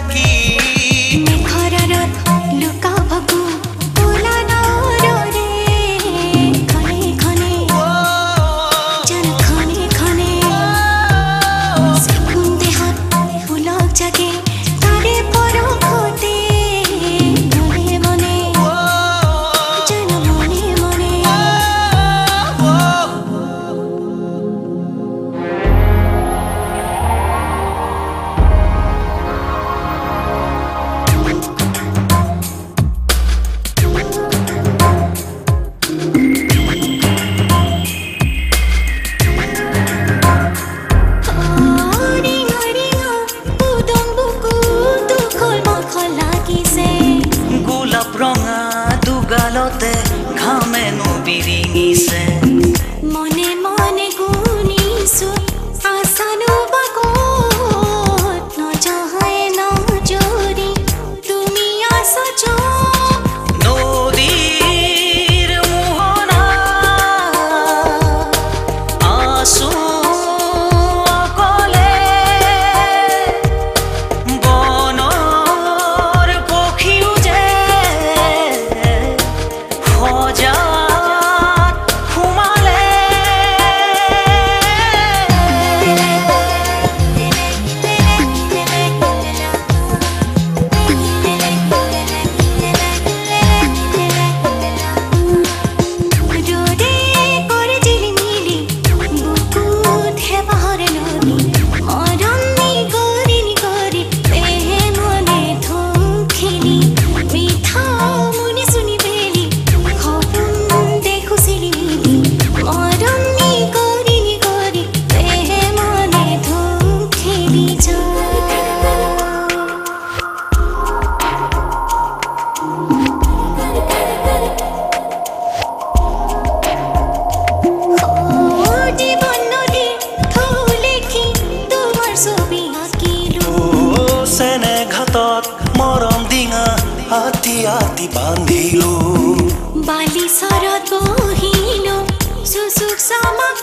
বাকি ঘরারত লুকা ভাবু তোলা নরে খনে খনে জন খনে খনে সেকুন্দে হাত ফুলক জাগে তারে পরখতে মনে মনে জন মনে মনে ৰঙা দুগালতে ঘামেনো বিৰিঙিছে মনে মনে গুনিছো আসানো বাকত নজহায় নজৰি তুমি আসছ নদীৰ মোহনা আছো অকলে বনৰ পক্ষীও যে সজাত সোমালে রোদে করে ঝিলিমিলি বুকুত হেবাহরে নদী মরমনি করি পেহে মনে ধুমখিলি মিঠা মুনি শুনি বেলি খপুন দেখো সিলিমিলি মরমনি করি পেহে মনে ধুমখিলি যা জীবন নদী থৌলেখি তোমার ছবি আঁকিলো চেনে ঘাটত মৰম ডিঙা হাতী হাতী বান্ধিলো বালি চৰত বহিলো চুচুক চামাক